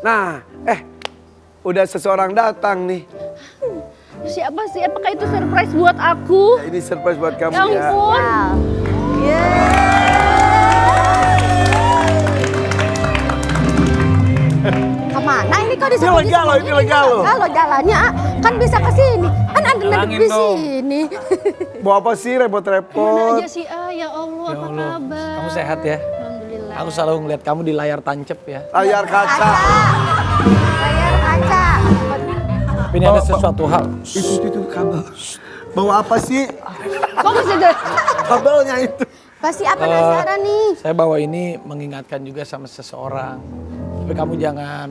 Nah, udah seseorang datang nih. Siapa sih? Apakah itu surprise buat aku? Ya, ini surprise buat kamu Ya ya. ampun. Kemana ini kok Ini legal loh, ini legal loh. Kalau jalannya kan bisa ke sini. Kan ada Bilangin di dong. sini. Bawa apa sih Mana repot-repot? aja sih? Ya Allah, Ya apa Allah, kabar? kamu sehat ya? Alhamdulillah. Aku selalu ngeliat kamu di layar tancep ya. Layar kaca. Layar kaca. Tapi ini ada sesuatu hal. Itu kabel. Bawa apa sih? Kok masih ada? Kabelnya itu. Pasti apa penasaran nih? Saya bawa ini mengingatkan juga sama seseorang. Tapi kamu jangan.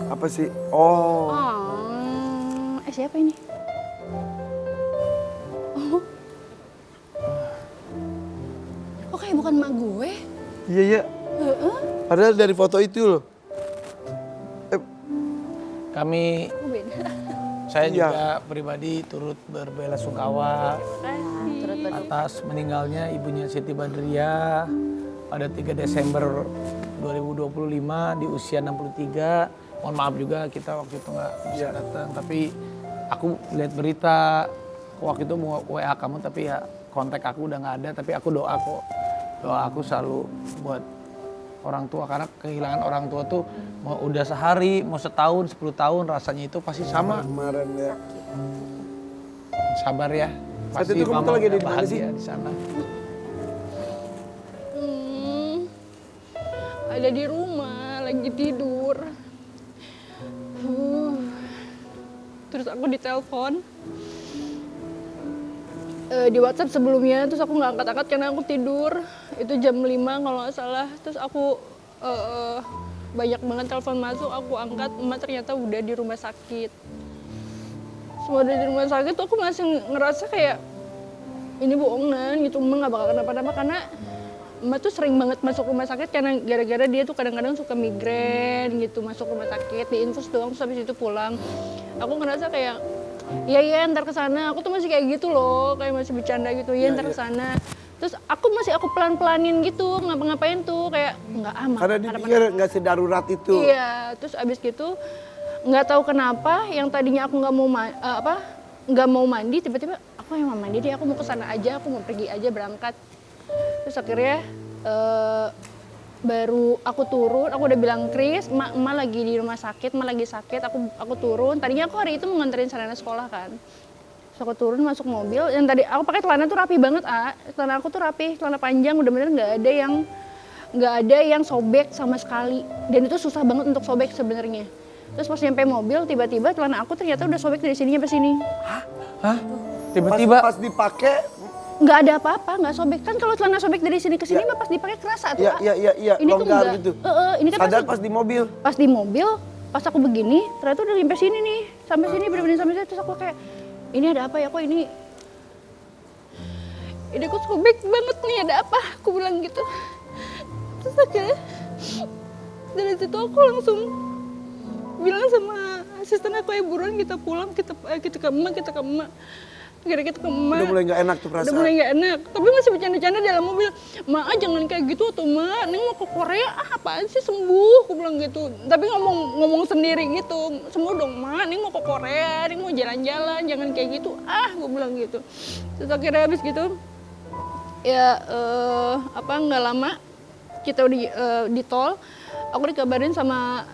Apa sih? Oh. Siapa ini? Oh kayak bukan emak gue. Iya, iya. Padahal dari foto itu loh. Kami, Oh beda. saya Iya. juga pribadi turut berbelasungkawa atas meninggalnya ibunya Siti Badriah pada 3 Desember 2025 di usia 63. Mohon maaf juga kita waktu itu nggak bisa datang, tapi aku lihat berita waktu itu mau WA kamu tapi ya kontak aku udah nggak ada, tapi aku doa kok. Doa aku selalu buat orang tua karena kehilangan orang tua tuh mau udah sehari, mau setahun, 10 tahun rasanya itu pasti sama. Kemarin ya. Sabar ya. Saat Pasti itu kamu mama tuh lagi udah di mana sih? bahagia di sana. Ada di rumah, lagi tidur. Terus aku ditelepon. Di WhatsApp sebelumnya, terus aku nggak angkat-angkat karena aku tidur. Itu jam 5 kalau nggak salah. Terus aku banyak banget telepon masuk, aku angkat, emak ternyata udah di rumah sakit. Semua udah di rumah sakit tuh aku masih ngerasa kayak ini bohongan gitu, emak nggak bakal kenapa-napa karena emak tuh sering banget masuk rumah sakit karena gara-gara dia tuh kadang-kadang suka migrain gitu, masuk rumah sakit, diinfus doang terus habis itu pulang. Aku ngerasa kayak iya ntar kesana, aku tuh masih kayak gitu loh, kayak masih bercanda gitu, iya ntar kesana. Terus aku pelan-pelanin gitu, ngapa-ngapain tuh kayak nggak aman. Karena dipikir nggak sedarurat itu. Iya, terus abis gitu nggak tahu kenapa yang tadinya aku nggak mau mandi, tiba-tiba aku yang mau mandi deh, aku mau kesana aja, aku mau pergi aja berangkat. Terus akhirnya baru aku turun, aku udah bilang Kris, emak lagi di rumah sakit, emak lagi sakit, aku turun. Tadinya aku hari itu mau nganterin Sarana sekolah kan. Terus aku turun masuk mobil, yang tadi aku pakai celana tuh rapi banget, celana aku tuh rapi, celana panjang, udah bener nggak ada yang sobek sama sekali. Dan itu susah banget untuk sobek sebenarnya. Terus pas nyampe mobil, tiba-tiba celana aku ternyata udah sobek dari sini sampai sini. Hah? Tiba-tiba Pas dipakai. Nggak ada apa-apa, nggak sobek. Kan kalau celana sobek dari sini ke sini mah pas dipakai kerasa tuh. Iya, Ini tuh longgar enggak. gitu. Ini kan Sadar pas di mobil. pas di mobil, pas aku begini, ternyata udah sampai sini nih. Sampai sini, bener-bener sampai sini. Terus aku kayak, ini ada apa ya, kok ini kok sobek banget nih, ada apa? Aku bilang gitu. Terus akhirnya, dari situ aku langsung bilang sama asisten aku, ya buruan kita pulang, kita ke emak. Akhirnya kita ke emak. Udah mulai nggak enak tuh perasaan. Udah mulai nggak enak. Tapi masih bercanda-canda dalam mobil. Ma, jangan kayak gitu tuh, Ma. Neng mau ke Korea, apaan sih sembuh? Aku bilang gitu. Tapi ngomong sendiri gitu. Sembuh dong, Ma. Neng mau ke Korea, Neng mau jalan-jalan, jangan kayak gitu. Aku bilang gitu. Terus akhirnya habis gitu, ya nggak lama kita udah di tol. Aku dikabarin sama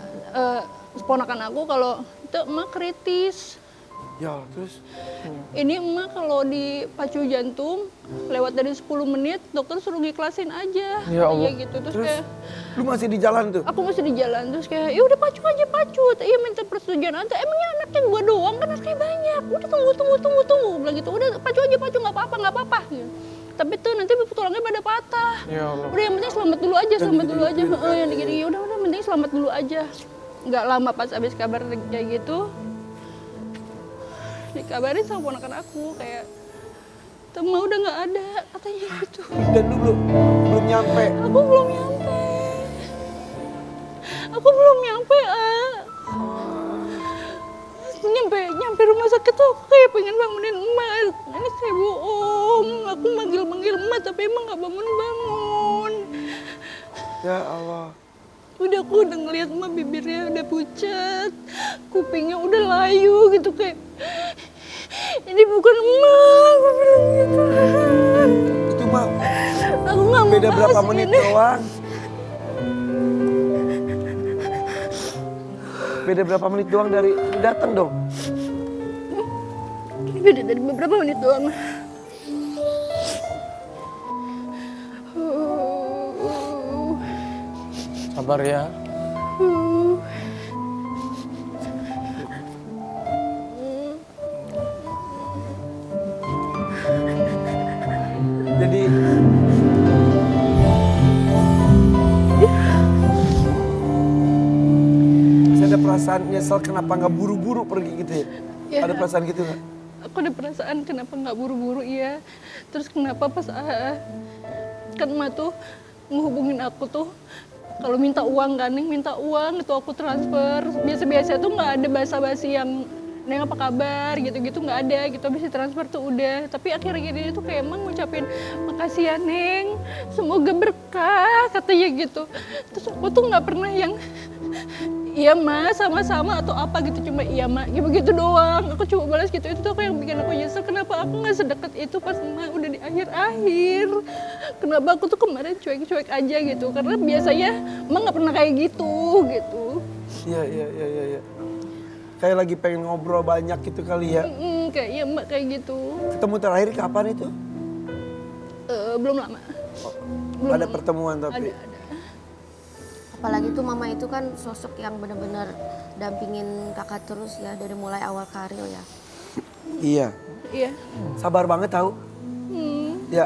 keponakan aku kalau itu emak kritis. Ya, terus Ini emak kalau di pacu jantung lewat dari 10 menit dokter suruh ngiklasin aja. Ya Allah. Iya gitu. Terus terus kayak lu masih di jalan tuh. aku masih di jalan, terus kayak ya udah pacu aja pacu. Iya minta persetujuan anda. Emangnya anaknya gua doang, kan anaknya banyak. Udah tunggu. Bilang gitu. Udah pacu aja pacu, nggak apa-apa. Gitu. Tapi tuh nanti tulangnya pada patah. Ya Allah. Udah yang penting selamat dulu aja. Yang digini udah penting selamat dulu aja. Nggak lama pas abis kabar kayak gitu, dikabarin sama ponakan aku kayak Tema udah nggak ada katanya gitu. Dan lu belum nyampe. Aku belum nyampe. Nyampe rumah sakit tuh aku kayak pengen bangunin emak. Ini saya bohong, aku manggil emak tapi emang nggak bangun. Ya Allah. aku udah ngeliat emak bibirnya udah pucat, kupingnya udah layu gitu kayak ini bukan emak, aku bilang gitu. Itu mah Aku nggak mau beda berapa bahas menit ini. doang. Beda berapa menit doang dari datang dong. Ini beda dari beberapa menit doang. Sabar ya. Jadi saya ada perasaan nyesel kenapa nggak buru-buru pergi gitu ya? Ya. Ada perasaan gitu nggak? Aku ada perasaan kenapa nggak buru-buru iya. Terus kenapa pas kan emak tuh ngehubungin aku tuh kalau minta uang kan, Neng minta uang itu aku transfer. Biasa-biasa tuh nggak ada basa-basi yang Neng apa kabar gitu-gitu nggak ada gitu. Habis transfer tuh udah. Tapi akhirnya gini tuh kayak emang ngucapin makasih ya Neng, semoga berkah katanya gitu. Terus aku tuh nggak pernah yang iya mas sama-sama atau apa gitu, cuma iya mak gitu doang. Aku cuma balas gitu, itu tuh aku yang bikin aku nyesel kenapa aku nggak sedekat itu pas emak udah di akhir-akhir. Kenapa aku tuh kemarin cuek-cuek aja gitu, karena biasanya emak nggak pernah kayak gitu. Iya. Kayak lagi pengen ngobrol banyak gitu kali ya. Kayak iya emak kayak gitu. Ketemu terakhir kapan itu? Belum lama. Ada pertemuan tapi. Ada. Apalagi tuh mama itu kan sosok yang benar-benar dampingin kakak terus ya dari mulai awal karir ya. Iya. Iya. Sabar banget tahu. Ya.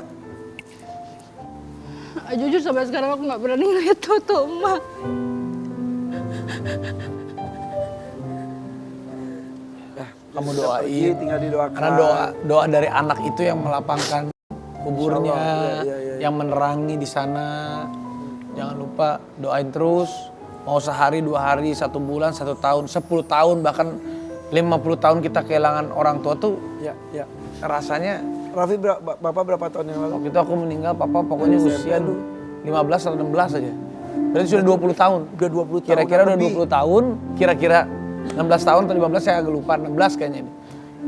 Jujur sampai sekarang aku nggak berani ngeliat foto emak. Kamu Pergi, doain. tinggal didoakan. Karena doa dari anak itu yang melapangkan kuburnya, Insya Allah, iya. yang menerangi di sana. Jangan lupa doain terus. Mau sehari, 2 hari, 1 bulan, 1 tahun, 10 tahun, bahkan 50 tahun kita kehilangan orang tua tuh Ya. rasanya. Raffi Bapak berapa tahun yang lalu? Waktu itu aku meninggal, papa pokoknya usia 15 atau 16 aja. Berarti sudah 20 tahun. Udah 20 tahun. Kira-kira udah lebih. 20 tahun, kira-kira 16 tahun atau 15 saya agak lupa, 16 kayaknya ini.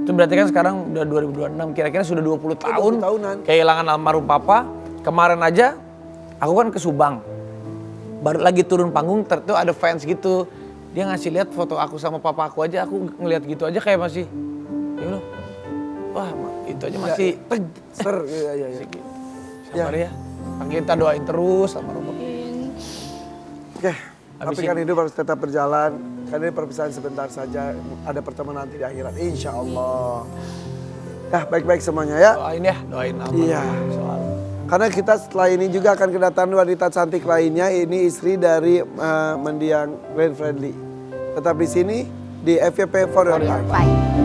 Itu berarti kan sekarang udah 2026, kira-kira sudah 20 tahun 20 tahunan. kehilangan almarhum papa. Kemarin aja aku kan ke Subang. Baru lagi turun panggung, tuh ada fans gitu. Dia ngasih lihat foto aku sama papa aku aja, aku ngeliat gitu aja kayak masih, ya Allah, wah itu aja masih Ser. Iya. sabar ya. Kita doain terus almarhum papa. Oke. Tapi kan hidup harus tetap berjalan. Karena ini perpisahan sebentar saja. Ada pertemuan nanti di akhirat. Insya Allah. Ya baik-baik semuanya ya. Doain ya, doain almarhum. Iya. Selalu. Karena kita setelah ini juga akan kedatangan wanita cantik lainnya. Ini istri dari mendiang Glenn Fredly. Tetap di sini di FYP For Your Life. Bye.